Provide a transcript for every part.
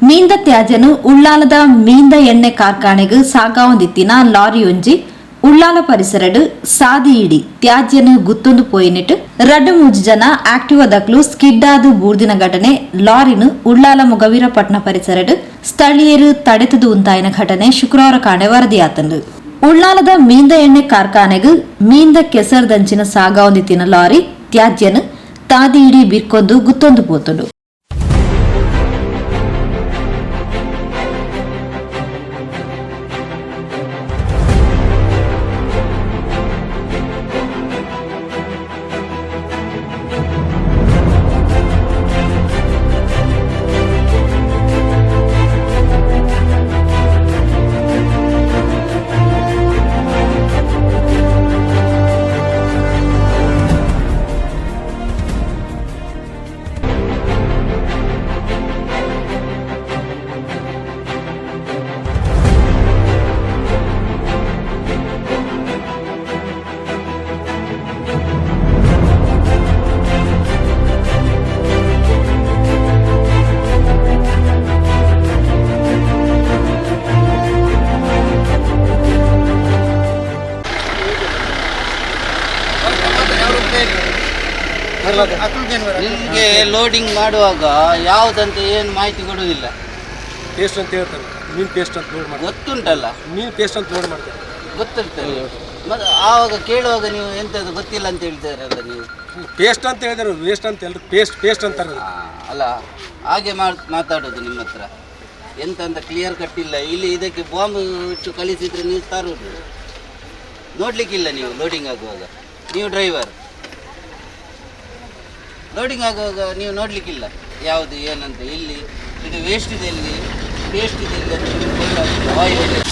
ಮೀಂದ ತ್ಯಾಜ್ಯನು ಉಳ್ಳಾಲದ ಮೀಂದ ಎಣ್ಣೆ ಕಾರ್ಖಾನೆಗೆ ಸಾಗಾವೊಂದಿತ್ತಿನ ಲಾರಿಯೊಂಜಿ ಉಳ್ಳಾಲ ಪರಿಸರಡು ಸಾದಿ ಇಡಿ ತ್ಯಾಜ್ಯನು ಗುತ್ತೊಂದು ಪೋಯಿನಿಟ್ಟು 2-3 ಜನ ಆಕ್ಟಿವಾ ದಕ್ಲು ಸ್ಕಿಡ್ ಆದು ಬೂರ್ದಿನ ಘಟನೆ ಲಾರಿನು ಉಳ್ಳಾಲ ಮುಗವೀರಪಟ್ನ ಪರಿಸರಡು ಸ್ಥಳೀಯರು ತಡೆತದು ಉಂತಾಯಿನ ಘಟನೆ ಶುಕ್ರವಾರ ಕಾಣೆ ವರದಿಯಾತಂದು. ಉಳ್ಳಾಲದ ಮೀಂದ ಎಣ್ಣೆ ಕಾರ್ಖಾನೆಗೆ ಮೀಂದ ಕೆಸರ್ದಂಚಿನ ಸಾಗಾವೊಂದಿತ್ತಿನ ಲಾರಿ ತ್ಯಾಜ್ಯನು ತಾದಿ ಇಡಿ ಬಿರ್ಕೊಂದು ಗುತ್ತೊಂದು ಪೋತುಂಡು. ನಿಮಗೆ ಲೋಡಿಂಗ್ ಮಾಡುವಾಗ ಯಾವುದಂತ ಏನು ಮಾಹಿತಿ ಕೊಡುವುದಿಲ್ಲ. ಪೇಸ್ಟ್ ಅಂತ ಹೇಳ್ತಾರೆ, ಮೀನು ಪೇಸ್ಟ್ ಅಂತ ಲೋಡ್ ಮಾಡಿ ಗೊತ್ತುಂಟಲ್ಲ, ಮೀನು ಪೇಸ್ಟ್ ಅಂತ ಲೋಡ್ ಮಾಡ್ತಾರೆ ಗೊತ್ತಿರ್ತದೆ. ಮತ್ತು ಆವಾಗ ಕೇಳುವಾಗ ನೀವು ಎಂಥದ್ದು ಗೊತ್ತಿಲ್ಲ ಅಂತ ಹೇಳ್ತಾರಲ್ಲ, ನೀವು ಪೇಸ್ಟ್ ಅಂತ ಹೇಳಿದಾರೆ, ವೇಸ್ಟ್ ಅಂತ ಹೇಳಿದ್ರೆ ಪೇಸ್ಟ್ ಅಂತಾರೆ. ಅಲ್ಲ, ಹಾಗೆ ಮಾತಾಡೋದು ನಿಮ್ಮ ಹತ್ರ ಎಂತ ಅಂತ ಕ್ಲಿಯರ್ ಕಟ್ಟಿಲ್ಲ. ಇಲ್ಲಿ ಇದಕ್ಕೆ ಬಾಂಬ್ ಇಟ್ಟು ಕಳಿಸಿದ್ರೆ ನೀವು ತರೋದು ನೋಡಲಿಕ್ಕಿಲ್ಲ. ನೀವು ಲೋಡಿಂಗ್ ಆಗುವಾಗ ನೀವು ಡ್ರೈವರ್ ಲೋಡಿಂಗ್ ಆಗುವಾಗ ನೀವು ನೋಡಲಿಕ್ಕಿಲ್ಲ ಯಾವುದು ಏನಂತ. ಇಲ್ಲಿ ಇದು ವೇಸ್ಟ್ ಇದೆ, ಇಲ್ಲಿ ಪೇಸ್ಟ್ ಇದೆ, ಇಲ್ಲಿ ಅಂತ ಗೊತ್ತಾಗ್ತದೆ. ಆಯಿಲ್ ಇದೆ.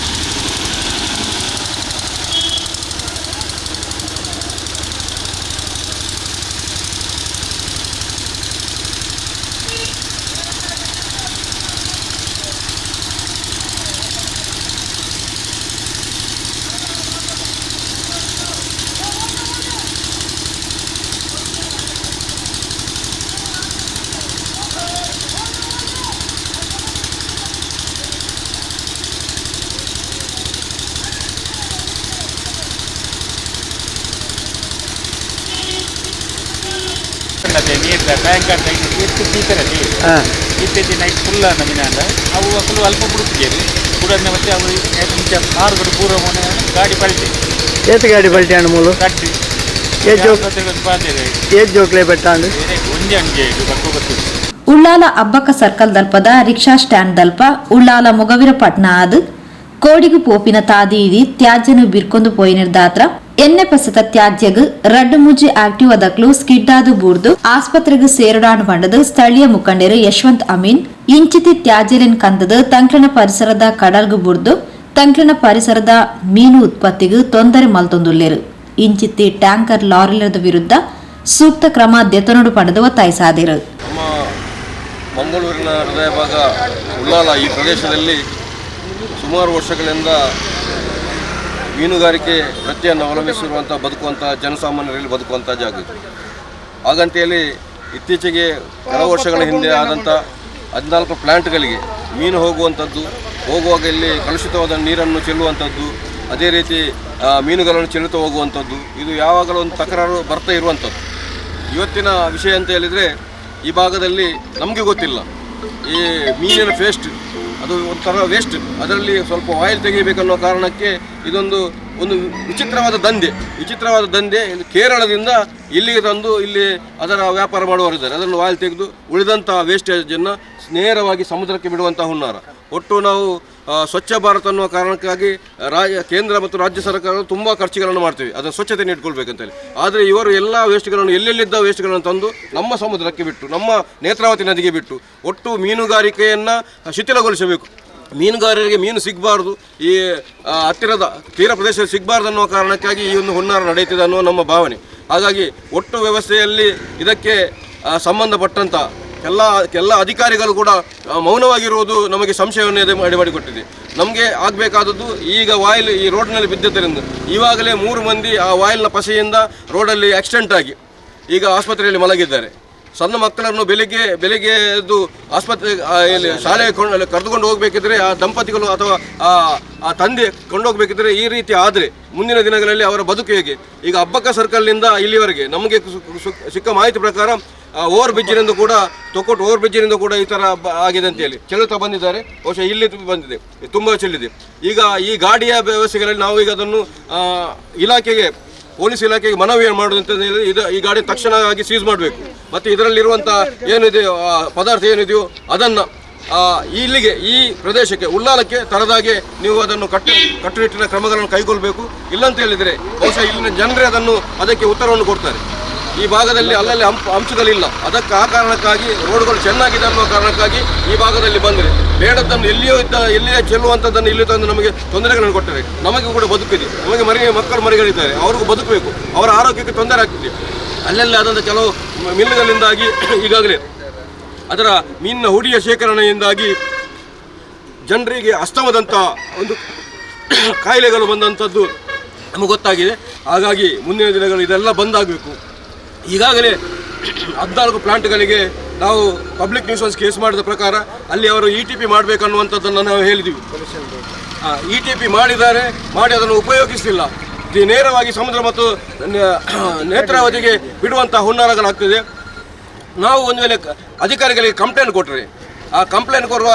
ನೀರು ಟ್ಯಾಂಕ್ ಅಂತ ಎಷ್ಟು ಬೀಕರಲ್ಲಿ ಇತ್ತೀಚಿನ ನೈಟ್ ಫುಲ್ ನಮೀನಲ್ಲ ಅವು ಫುಲ್ ಅಲ್ಪ ಬಿಡುತ್ತಿದ್ದೇವೆ ಬಿಡೋದನ್ನ ಮತ್ತೆ ಅವು ಮುಂಚೆ ಮಾರುಗಳು ಪೂರ ಮೊನ್ನೆ ಗಾಡಿ ಪಲ್ಟಿ ಏತ್ ಗಾಡಿ ಪಲ್ಟಿ ಅಣ್ಣ ಮೂಲು ಕಟ್ಟಿ ಏತ್ ಜೋಕ್ಲೆ ಬೆಟ್ಟಾಂಡು ಒಂದೇ ಅಂಜೆ ಇದು ಬರ್ಕೋಬರ್ತೀವಿ. ಉಳ್ಳಾಲ ಅಬ್ಬಕ್ಕ ಸರ್ಕಲ್ ದಲ್ಪದ ರಿಕ್ಷಾ ಸ್ಟ್ಯಾಂಡ್ ದಲ್ಪ ಉಳ್ಳಾಲ ಮುಗವೀರಪಟ್ನ ಆದ್ ಕೋಡಿಗು ಪೋಪಿನ ತಾದಿ ಇಡಿ ತ್ಯಾಜ್ಯನು ಬಿರ್ಕೊಂದು ಪೋಯಿನಿರ್ದಾತ್ರ ಎಣ್ಣೆ ಪಸದ ತ್ಯಾಜ್ಯಗ್ 2-3 ಆಕ್ಟಿವಾ ದಕ್ಲು ಸ್ಕಿಡ್ ಆದು ಬೂರ್ದು ಆಸ್ಪತ್ರೆಗೆ ಸೇರುಡಾಣು ಪಂಡದು ಸ್ಥಳೀಯ ಮುಖಂಡರು ಯಶವಂತ್ ಅಮೀನ್ ಇಂಚಿತಿ ತ್ಯಾಜ್ಯಲಿನ್ ಕಂದದು ತಂಕ್ಲನ ಪರಿಸರದ ಕಡಲ್ಗು ಬೂರ್ದು ತಂಕ್ಲನ ಪರಿಸರದ ಮೀನು ಉತ್ಪತ್ತಿಗೂ ತೊಂದರೆ ಮಲ್ತೊಂದುಲ್ಲೇರು. ಇಂಚಿತಿ ಟ್ಯಾಂಕರ್ ಲಾರಿಲದ ವಿರುದ್ಧ ಸೂಕ್ತ ಕ್ರಮ ದೆತನೋಡು ಪಡೆದು ಒತ್ತಾಯಿಸಾದಿರು. ನಮ್ಮ ಮಂಗಳೂರಿನ ಹೃದಯ ಭಾಗ ಉಳ್ಳಾಲ ಈ ಪ್ರದೇಶದಲ್ಲಿ ಸುಮಾರು ವರ್ಷಗಳಿಂದ ಮೀನುಗಾರಿಕೆ ವೃತ್ತಿಯನ್ನು ಅವಲಂಬಿಸಿರುವಂಥ ಬದುಕುವಂಥ ಜನಸಾಮಾನ್ಯರಲ್ಲಿ ಬದುಕುವಂಥ ಜಾಗ ಇದು. ಹಾಗಂತೆಯಲ್ಲಿ ಇತ್ತೀಚೆಗೆ ಕೆಲವು ವರ್ಷಗಳ ಹಿಂದೆ ಆದಂಥ 14 ಪ್ಲ್ಯಾಂಟ್ಗಳಿಗೆ ಮೀನು ಹೋಗುವಾಗ ಇಲ್ಲಿ ಕಲುಷಿತವಾದ ನೀರನ್ನು ಚೆಲ್ಲುವಂಥದ್ದು, ಅದೇ ರೀತಿ ಮೀನುಗಳನ್ನು ಚೆಲ್ಲುತ್ತಾ ಹೋಗುವಂಥದ್ದು, ಇದು ಯಾವಾಗಲೂ ಒಂದು ತಕರಾರು ಬರ್ತಾ ಇರುವಂಥದ್ದು. ಇವತ್ತಿನ ವಿಷಯ ಅಂತ ಹೇಳಿದರೆ ಈ ಭಾಗದಲ್ಲಿ ನಮಗೆ ಗೊತ್ತಿಲ್ಲ, ಈ ಮೀನಿನ ಪೇಸ್ಟ್ ಅದು ಒಂಥರ ವೇಸ್ಟ್, ಅದರಲ್ಲಿ ಸ್ವಲ್ಪ ಆಯಿಲ್ ತೆಗಿಬೇಕನ್ನೋ ಕಾರಣಕ್ಕೆ ಇದೊಂದು ವಿಚಿತ್ರವಾದ ದಂಧೆ ಕೇರಳದಿಂದ ಇಲ್ಲಿಗೆ ತಂದು ಇಲ್ಲಿ ಅದರ ವ್ಯಾಪಾರ ಮಾಡುವವರಿದ್ದಾರೆ. ಅದನ್ನು ಆಯಿಲ್ ತೆಗೆದು ಉಳಿದಂಥ ವೇಸ್ಟೇಜನ್ನು ನೇರವಾಗಿ ಸಮುದ್ರಕ್ಕೆ ಬಿಡುವಂಥ ಹುನ್ನಾರ. ಒಟ್ಟು ನಾವು ಸ್ವಚ್ಛ ಭಾರತ ಅನ್ನುವ ಕಾರಣಕ್ಕಾಗಿ ಕೇಂದ್ರ ಮತ್ತು ರಾಜ್ಯ ಸರ್ಕಾರ ತುಂಬ ಖರ್ಚುಗಳನ್ನು ಮಾಡ್ತೀವಿ ಅದನ್ನು ಸ್ವಚ್ಛತೆಯನ್ನು ಇಟ್ಕೊಳ್ಬೇಕಂತೇಳಿ. ಆದರೆ ಇವರು ಎಲ್ಲ ವೇಸ್ಟ್ಗಳನ್ನು ಎಲ್ಲೆಲ್ಲಿದ್ದ ವೇಸ್ಟ್ಗಳನ್ನು ತಂದು ನಮ್ಮ ಸಮುದ್ರಕ್ಕೆ ಬಿಟ್ಟು, ನಮ್ಮ ನೇತ್ರಾವತಿ ನದಿಗೆ ಬಿಟ್ಟು ಒಟ್ಟು ಮೀನುಗಾರಿಕೆಯನ್ನು ಶಿಥಿಲಗೊಳಿಸಬೇಕು. ಮೀನುಗಾರರಿಗೆ ಮೀನು ಸಿಗಬಾರ್ದು, ಈ ಹತ್ತಿರದ ತೀರ ಪ್ರದೇಶದಲ್ಲಿ ಸಿಗಬಾರ್ದು ಅನ್ನುವ ಕಾರಣಕ್ಕಾಗಿ ಈ ಒಂದು ಹುನ್ನಾರ ನಡೆಯುತ್ತಿದೆ ಅನ್ನುವ ನಮ್ಮ ಭಾವನೆ. ಹಾಗಾಗಿ ಒಟ್ಟು ವ್ಯವಸ್ಥೆಯಲ್ಲಿ ಇದಕ್ಕೆ ಸಂಬಂಧಪಟ್ಟಂಥ ಎಲ್ಲ ಅಧಿಕಾರಿಗಳು ಕೂಡ ಮೌನವಾಗಿರುವುದು ನಮಗೆ ಸಂಶಯವನ್ನು ಮಾಡಿಕೊಟ್ಟಿದೆ. ನಮಗೆ ಆಗಬೇಕಾದದ್ದು ಈಗ ವಾಯಿಲ್ ಈ ರೋಡ್ನಲ್ಲಿ ಬಿದ್ದಿದ್ದರಿಂದ ಈವಾಗಲೇ 3 ಮಂದಿ ಆ ವಾಯಿಲ್ನ ಪಸೆಯಿಂದ ರೋಡಲ್ಲಿ ಆಕ್ಸಿಡೆಂಟ್ ಆಗಿ ಈಗ ಆಸ್ಪತ್ರೆಯಲ್ಲಿ ಮಲಗಿದ್ದಾರೆ. ಸಣ್ಣ ಮಕ್ಕಳನ್ನು ಬೆಳಿಗ್ಗೆ ಎದ್ದು ಆಸ್ಪತ್ರೆ ಶಾಲೆಗೆ ಕರೆದುಕೊಂಡು ಹೋಗಬೇಕಿದ್ರೆ ಆ ದಂಪತಿಗಳು ಅಥವಾ ಆ ತಂದೆ ಕೊಂಡೋಗ್ಬೇಕಿದ್ರೆ ಈ ರೀತಿ ಆದರೆ ಮುಂದಿನ ದಿನಗಳಲ್ಲಿ ಅವರ ಬದುಕು ಹೇಗೆ? ಈಗ ಅಬ್ಬಕ್ಕ ಸರ್ಕಲ್ನಿಂದ ಇಲ್ಲಿವರೆಗೆ ನಮಗೆ ಸಿಕ್ಕ ಮಾಹಿತಿ ಪ್ರಕಾರ ಓವರ್ ಬ್ರಿಡ್ಜಿನಿಂದ ಕೂಡ ತೊಕ್ಕೊಟ್ಟು ಓವರ್ ಬ್ರಿಡ್ಜಿನಿಂದ ಕೂಡ ಈ ಥರ ಆಗಿದೆ ಅಂತೇಳಿ ಚೆಲ್ಲುತ್ತಾ ಬಂದಿದ್ದಾರೆ. ಬಹುಶಃ ಇಲ್ಲಿ ಬಂದಿದೆ, ತುಂಬ ಚೆಲ್ಲಿದೆ. ಈಗ ಈ ಗಾಡಿಯ ವ್ಯವಸ್ಥೆಗಳಲ್ಲಿ ನಾವು ಈಗ ಅದನ್ನು ಇಲಾಖೆಗೆ ಪೊಲೀಸ್ ಇಲಾಖೆಗೆ ಮನವಿ ಮಾಡೋದಂತ ಹೇಳಿದ್ರೆ ಈ ಗಾಡಿ ತಕ್ಷಣವಾಗಿ ಸೀಸ್ ಮಾಡಬೇಕು ಮತ್ತು ಇದರಲ್ಲಿರುವಂಥ ಏನಿದೆಯೋ ಪದಾರ್ಥ ಏನಿದೆಯೋ ಅದನ್ನು ಇಲ್ಲಿಗೆ ಈ ಪ್ರದೇಶಕ್ಕೆ ಉಳ್ಳಾಲಕ್ಕೆ ತರದಾಗೆ ನೀವು ಅದನ್ನು ಕಟ್ಟುನಿಟ್ಟಿನ ಕ್ರಮಗಳನ್ನು ಕೈಗೊಳ್ಳಬೇಕು. ಇಲ್ಲಂತ ಹೇಳಿದರೆ ಬಹುಶಃ ಇಲ್ಲಿನ ಜನರೇ ಅದಕ್ಕೆ ಉತ್ತರವನ್ನು ಕೊಡ್ತಾರೆ. ಈ ಭಾಗದಲ್ಲಿ ಅಲ್ಲಲ್ಲಿ ಅಂಶಗಳಿಲ್ಲ, ಅದಕ್ಕೆ ಆ ಕಾರಣಕ್ಕಾಗಿ ರೋಡ್ಗಳು ಚೆನ್ನಾಗಿದೆ ಅನ್ನೋ ಕಾರಣಕ್ಕಾಗಿ ಈ ಭಾಗದಲ್ಲಿ ಬಂದರೆ ಬೇಡದನ್ನು ಎಲ್ಲಿಯೇ ಚೆಲ್ಲುವಂಥದ್ದನ್ನು ಇಲ್ಲಿ ತಂದು ನಮಗೆ ತೊಂದರೆಗಳನ್ನು ಕೊಟ್ಟರೆ ನಮಗೆ ಕೂಡ ಬದುಕಿದೆ. ನಮಗೆ ಮಕ್ಕಳು ಮರಿಗಳಿದ್ದಾರೆ, ಅವ್ರಿಗೂ ಬದುಕಬೇಕು, ಅವರ ಆರೋಗ್ಯಕ್ಕೆ ತೊಂದರೆ ಆಗ್ತಿದೆ. ಅಲ್ಲೆಲ್ಲ ಆದಂಥ ಕೆಲವು ಮಿಲ್ಲುಗಳಿಂದಾಗಿ ಈಗಾಗಲೇ ಅದರ ಮೀನಿನ ಹುಡಿಯ ಶೇಖರಣೆಯಿಂದಾಗಿ ಜನರಿಗೆ ಅಸ್ತಮದಂಥ ಒಂದು ಕಾಯಿಲೆಗಳು ಬಂದಂಥದ್ದು ನಮಗೆ ಗೊತ್ತಾಗಿದೆ. ಹಾಗಾಗಿ ಮುಂದಿನ ದಿನಗಳು ಇದೆಲ್ಲ ಬಂದಾಗಬೇಕು. ಈಗಾಗಲೇ 14 ಪ್ಲಾಂಟ್ಗಳಿಗೆ ನಾವು ಪಬ್ಲಿಕ್ ನ್ಯೂಸೆನ್ಸ್ ಕೇಸ್ ಮಾಡಿದ ಪ್ರಕಾರ ಅಲ್ಲಿ ಅವರು ETP ಮಾಡಬೇಕನ್ನುವಂಥದ್ದನ್ನು ನಾವು ಹೇಳಿದ್ದೀವಿ. ETP ಮಾಡಿ ಅದನ್ನು ಉಪಯೋಗಿಸಲಿಲ್ಲ. ನೇರವಾಗಿ ಸಮುದ್ರ ಮತ್ತು ನೇತ್ರಾವತಿಗೆ ಬಿಡುವಂಥ ಹುನ್ನಾರಗಳಾಗ್ತದೆ. ನಾವು ಒಂದು ವೇಳೆ ಅಧಿಕಾರಿಗಳಿಗೆ ಕಂಪ್ಲೇಂಟ್ ಕೊಟ್ಟರೆ ಆ ಕಂಪ್ಲೇಂಟ್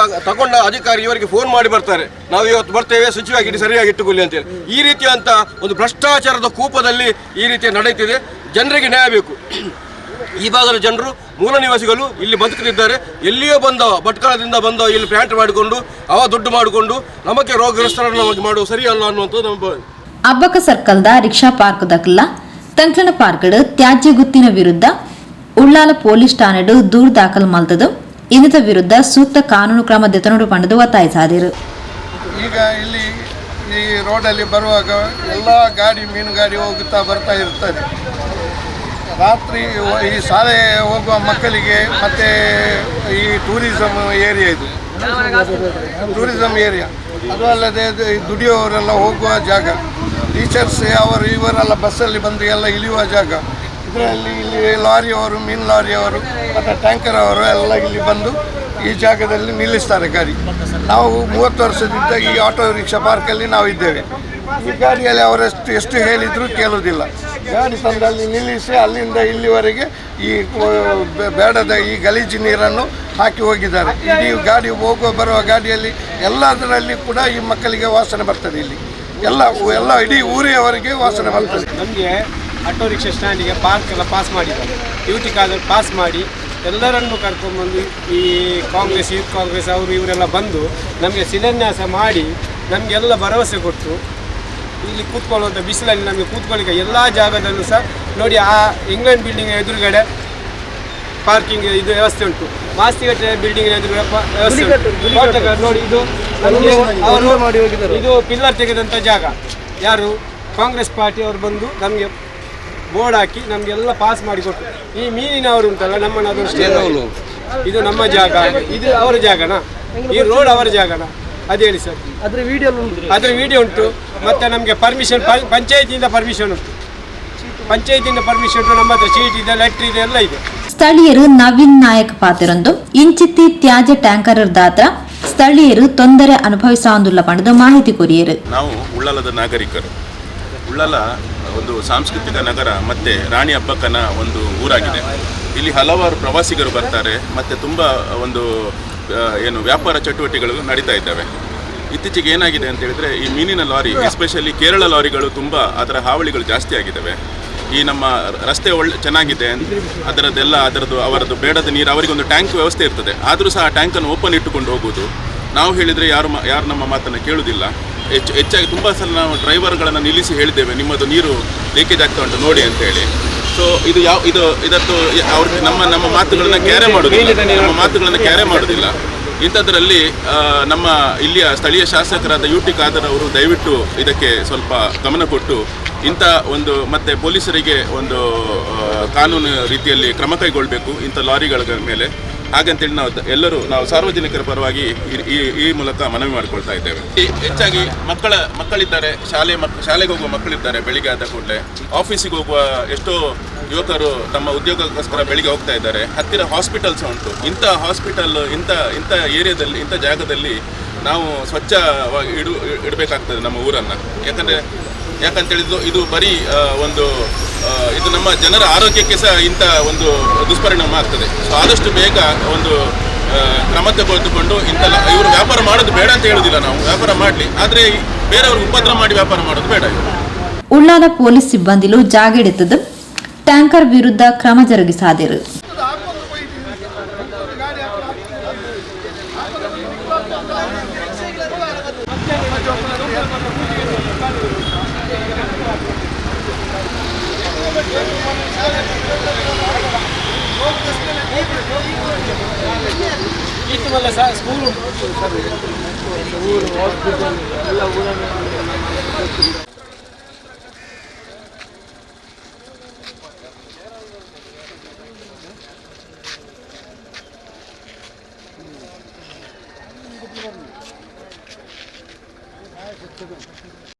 ತಗೊಂಡ ಅಧಿಕಾರಿ ಇವರಿಗೆ ಫೋನ್ ಮಾಡಿ ಬರ್ತಾರೆ, ನಾವು ಇವತ್ತು ಬರ್ತೇವೆ, ಶುಚಿಯಾಗಿ ಸರಿಯಾಗಿ ಇಟ್ಟುಕೊಳ್ಳಿ ಅಂತೇಳಿ. ಈ ರೀತಿಯಂಥ ಒಂದು ಭ್ರಷ್ಟಾಚಾರದ ಕೂಪದಲ್ಲಿ ಈ ರೀತಿ ನಡೆಯುತ್ತಿದೆ. ಜನರಿಗೆ ನ್ಯಾಯ ಬೇಕು. ಈ ಭಾಗದ ಜನರು ಮೂಲ ನಿವಾಸಿಗಳು ಇಲ್ಲಿ ಬದುಕುತ್ತಿದ್ದಾರೆ. ಎಲ್ಲಿಯೋ ಭಟ್ಕಳದಿಂದ ಬಂದವ ಇಲ್ಲಿ ಪ್ಯಾಂಟ್ ಮಾಡಿಕೊಂಡು ದುಡ್ಡು ಮಾಡಿಕೊಂಡು ನಮಗೆ ರೋಗಗ್ರಸ್ತರನ್ನು ಮಾಡುವ ಸರಿಯಲ್ಲ ಅನ್ನುವಂಥದ್ದು ನಮ್ಮ. ಅಬ್ಬಕ್ಕ ಸರ್ಕಲ್ದ ರಿಕ್ಷಾ ಪಾರ್ಕ್ ದಕ್ಲ ತಂಕ್ಲನ ಪಾರ್ಕ್ಡ್ ತ್ಯಾಜ್ಯ ಗುತ್ತಿನ ವಿರುದ್ಧ ಉಳ್ಳಾಲ ಪೊಲೀಸ್ ಠಾಣೆಡು ದೂರು ದಾಖಲು ಮಲ್ತದು. ಇನ್ನಿತ ವಿರುದ್ಧ ಸೂಕ್ತ ಕಾನೂನು ಕ್ರಮ ದೆತನೋಡು ಪಂಡದು ಒತ್ತಾಯಿಸಾದಿರು. ಈಗ ಇಲ್ಲಿ ಈ ರೋಡಲ್ಲಿ ಬರುವಾಗ ಎಲ್ಲ ಮೀನು ಗಾಡಿ ಹೋಗುತ್ತಾ ಬರ್ತಾ ಇರ್ತದೆ. ರಾತ್ರಿ ಈ ಶಾಲೆ ಹೋಗುವ ಮಕ್ಕಳಿಗೆ ಮತ್ತು ಈ ಟೂರಿಸಮ್ ಏರಿಯಾ ಅದು ಅಲ್ಲದೆ ದುಡಿಯೋರೆಲ್ಲ ಹೋಗುವ ಜಾಗ, ಟೀಚರ್ಸ್ ಇವರೆಲ್ಲ ಬಸ್ಸಲ್ಲಿ ಬಂದು ಎಲ್ಲ ಇಳಿಯುವ ಜಾಗ. ಇದರಲ್ಲಿ ಇಲ್ಲಿ ಲಾರಿಯವರು, ಮೀನು ಲಾರಿಯವರು ಮತ್ತು ಟ್ಯಾಂಕರ್ ಅವರು ಎಲ್ಲ ಇಲ್ಲಿ ಬಂದು ಈ ಜಾಗದಲ್ಲಿ ನಿಲ್ಲಿಸ್ತಾರೆ ಗಾಡಿ. ನಾವು 30 ವರ್ಷದಿಂದ ಈ ಆಟೋ ರಿಕ್ಷಾ ಪಾರ್ಕಲ್ಲಿ ನಾವು ಇದ್ದೇವೆ. ಈ ಗಾಡಿಯಲ್ಲಿ ಅವರೆಷ್ಟು ಎಷ್ಟು ಹೇಳಿದರೂ ಕೇಳೋದಿಲ್ಲ. ಗಾಡಿ ತಂದಲ್ಲಿ ನಿಲ್ಲಿಸಿ ಅಲ್ಲಿಂದ ಇಲ್ಲಿವರೆಗೆ ಈ ಬೇಡದ ಈ ಗಲೀಜು ನೀರನ್ನು ಹಾಕಿ ಹೋಗಿದ್ದಾರೆ. ಇಡೀ ಗಾಡಿ ಬರುವ ಗಾಡಿಯಲ್ಲಿ ಎಲ್ಲದರಲ್ಲಿ ಕೂಡ ಈ ಮಕ್ಕಳಿಗೆ ವಾಸನೆ ಬರ್ತದೆ. ಇಲ್ಲಿ ಎಲ್ಲ ಇಡೀ ಊರಿಯವರೆಗೆ ವಾಸನೆ ಬರ್ತದೆ. ನಮಗೆ ಆಟೋ ರಿಕ್ಷಾ ಸ್ಟ್ಯಾಂಡಿಗೆ ಪಾರ್ಕೆಲ್ಲ ಪಾಸ್ ಮಾಡಿದ್ದಾರೆ. ಡ್ಯೂಟಿ ಕಾದಲ್ಲಿ ಪಾಸ್ ಮಾಡಿ ಎಲ್ಲರನ್ನು ಕರ್ಕೊಂಡ್ಬಂದು ಈ ಯೂತ್ ಕಾಂಗ್ರೆಸ್ ಇವರೆಲ್ಲ ಬಂದು ನಮಗೆ ಶಿಲಾನ್ಯಾಸ ಮಾಡಿ ನಮಗೆಲ್ಲ ಭರವಸೆ ಕೊಟ್ಟು ಇಲ್ಲಿ ಕೂತ್ಕೊಳ್ಳುವಂಥ ಬಿಸಿಲಲ್ಲಿ ನಮಗೆ ಕೂತ್ಕೊಳ್ಳಿಕ್ಕೆ ಎಲ್ಲ ಜಾಗದಲ್ಲೂ ಸಹ ನೋಡಿ. ಆ ಇಂಗ್ಲೆಂಡ್ ಬಿಲ್ಡಿಂಗ್ ಎದುರುಗಡೆ ಪಾರ್ಕಿಂಗ್ ಇದು ವ್ಯವಸ್ಥೆ ಉಂಟು. ಮಾಸ್ತಿಗಟ್ಟೆ ಬಿಲ್ಡಿಂಗಿನ ಎದುರುಗಡೆ ವ್ಯವಸ್ಥೆ ಉಂಟು. ನೋಡಿ ಇದು ಇದು ಪಿಲ್ಲರ್ ತೆಗೆದಂಥ ಜಾಗ. ಯಾರು ಕಾಂಗ್ರೆಸ್ ಪಾರ್ಟಿ ಅವರು ಬಂದು ನಮಗೆ ಬೋರ್ಡ್ ಹಾಕಿ ನಮಗೆಲ್ಲ ಪಾಸ್ ಮಾಡಿಕೊಟ್ಟು. ಈ ಮೀನಿನವರು ಉಂಟಲ್ಲ ನಮ್ಮನ್ನು ಅದಷ್ಟು ಇದು ನಮ್ಮ ಜಾಗ, ಇದು ಅವರ ಜಾಗನಾ? ಈ ರೋಡ್ ಅವರ ಜಾಗನಾ? ಅದು ಹೇಳಿ ಸರ್. ಅದರ ವಿಡಿಯೋ ಉಂಟು. ಮತ್ತು ನಮಗೆ ಪರ್ಮಿಷನ್ ಪಂಚಾಯತಿಯಿಂದ ಪರ್ಮಿಷನ್ ಉಂಟು. ಪಂಚಾಯತಿಯಿಂದ ಪರ್ಮಿಷನ್ ಉಂಟು. ನಮ್ಮ ಹತ್ರ ಚೀಟ್ ಇದೆ, ಲೆಟ್ರ್ ಇದೆ, ಎಲ್ಲ ಇದೆ. ಸ್ಥಳೀಯರು ನವೀನ್ ನಾಯಕ್ ಪಾತಿರೊಂದು ಇಂಚಿತ್ತಿ ತ್ಯಾಜ್ಯ ಟ್ಯಾಂಕರ್ ದಾತ್ರ ಸ್ಥಳೀಯರು ತೊಂದರೆ ಅನುಭವಿಸುವುದಿಲ್ಲ ಪಡೆದು ಮಾಹಿತಿ ಕೊರಿಯರು. ನಾವು ಉಳ್ಳಾಲದ ನಾಗರಿಕರು. ಉಳ್ಳಾಲ ಒಂದು ಸಾಂಸ್ಕೃತಿಕ ನಗರ ಮತ್ತು ರಾಣಿ ಅಬ್ಬಕ್ಕನ ಒಂದು ಊರಾಗಿದೆ. ಇಲ್ಲಿ ಹಲವಾರು ಪ್ರವಾಸಿಗರು ಬರ್ತಾರೆ ಮತ್ತು ತುಂಬ ಒಂದು ವ್ಯಾಪಾರ ಚಟುವಟಿಕೆಗಳು ನಡೀತಾ ಇದ್ದಾವೆ. ಇತ್ತೀಚೆಗೆ ಏನಾಗಿದೆ ಅಂತ ಹೇಳಿದರೆ ಈ ಮೀನಿನ ಲಾರಿ, ಎಸ್ಪೆಷಲಿ ಕೇರಳ ಲಾರಿಗಳು ತುಂಬ ಅದರ ಹಾವಳಿಗಳು ಜಾಸ್ತಿ ಆಗಿದ್ದಾವೆ. ಈ ನಮ್ಮ ರಸ್ತೆ ಚೆನ್ನಾಗಿದೆ, ಅವರದ್ದು ಬೇಡದ ನೀರು, ಅವರಿಗೊಂದು ಟ್ಯಾಂಕ್ ವ್ಯವಸ್ಥೆ ಇರ್ತದೆ. ಆದರೂ ಸಹ ಆ ಟ್ಯಾಂಕನ್ನು ಓಪನ್ ಇಟ್ಟುಕೊಂಡು ಹೋಗೋದು. ನಾವು ಹೇಳಿದರೆ ಯಾರು ನಮ್ಮ ಮಾತನ್ನು ಕೇಳುವುದಿಲ್ಲ. ಹೆಚ್ಚಾಗಿ ತುಂಬ ಸಲ ನಾವು ಡ್ರೈವರ್ಗಳನ್ನು ನಿಲ್ಲಿಸಿ ಹೇಳಿದ್ದೇವೆ, ನಿಮ್ಮದು ನೀರು ಲೀಕೇಜ್ ಆಗ್ತಾ ಉಂಟು ನೋಡಿ ಅಂತೇಳಿ. ಸೊ ಇದತ್ತು ಅವ್ರಿಗೆ ನಮ್ಮ ಮಾತುಗಳನ್ನು ಕ್ಯಾರೆ ಮಾಡೋದಿಲ್ಲ. ಇಂಥದ್ರಲ್ಲಿ ನಮ್ಮ ಇಲ್ಲಿಯ ಸ್ಥಳೀಯ ಶಾಸಕರಾದ UT ಖಾದರ್ ಅವರು ದಯವಿಟ್ಟು ಇದಕ್ಕೆ ಸ್ವಲ್ಪ ಗಮನ ಕೊಟ್ಟು ಮತ್ತು ಪೊಲೀಸರಿಗೆ ಒಂದು ಕಾನೂನು ರೀತಿಯಲ್ಲಿ ಕ್ರಮ ಕೈಗೊಳ್ಳಬೇಕು ಇಂಥ ಲಾರಿಗಳ ಮೇಲೆ. ಹಾಗಂತೇಳಿ ಎಲ್ಲರೂ ನಾವು ಸಾರ್ವಜನಿಕರ ಪರವಾಗಿ ಈ ಮೂಲಕ ಮನವಿ ಮಾಡಿಕೊಳ್ತಾ ಇದ್ದೇವೆ. ಹೆಚ್ಚಾಗಿ ಮಕ್ಕಳಿದ್ದಾರೆ, ಶಾಲೆಗೆ ಹೋಗುವ ಮಕ್ಕಳಿದ್ದಾರೆ. ಬೆಳಿಗ್ಗೆ ಆದ ಕೂಡಲೇ ಆಫೀಸಿಗೆ ಹೋಗುವ ಎಷ್ಟೋ ಯುವಕರು ತಮ್ಮ ಉದ್ಯೋಗಕ್ಕೋಸ್ಕರ ಬೆಳಿಗ್ಗೆ ಹೋಗ್ತಾ ಇದ್ದಾರೆ. ಹತ್ತಿರ ಹಾಸ್ಪಿಟಲ್ಸ್ ಉಂಟು. ಇಂಥ ಹಾಸ್ಪಿಟಲ್ ಇಂಥ ಏರಿಯಾದಲ್ಲಿ, ಇಂಥ ಜಾಗದಲ್ಲಿ ನಾವು ಸ್ವಚ್ಛವಾಗಿ ಇಡಬೇಕಾಗ್ತದೆ ನಮ್ಮ ಊರನ್ನು. ಯಾಕಂತೇಳಿದ್ದು ಇದು ಬರೀ ಇದು ನಮ್ಮ ಜನರ ಆರೋಗ್ಯಕ್ಕೆ ಸಹ ಇಂಥ ಒಂದು ದುಷ್ಪರಿಣಾಮ ಆಗ್ತದೆ. ಸೊ ಆದಷ್ಟು ಬೇಗ ಒಂದು ಕ್ರಮ ತೆಗೆದುಕೊಂಡು ಇವರು ವ್ಯಾಪಾರ ಮಾಡೋದು ಬೇಡ ಅಂತ ಹೇಳುದಿಲ್ಲ, ನಾವು ವ್ಯಾಪಾರ ಮಾಡಲಿ, ಆದರೆ ಬೇರೆಯವರು ಉಪದ್ರ ಮಾಡಿ ವ್ಯಾಪಾರ ಮಾಡೋದು ಬೇಡ. ಉಳ್ಳಾಲ ಪೊಲೀಸ್ ಸಿಬ್ಬಂದಿಲು ಜಾಗೆಡೆತದು ಟ್ಯಾಂಕರ್ ವಿರುದ್ಧ ಕ್ರಮ ಜರುಗಿಸಾದಿರು. ಸ್ಕೂಲ್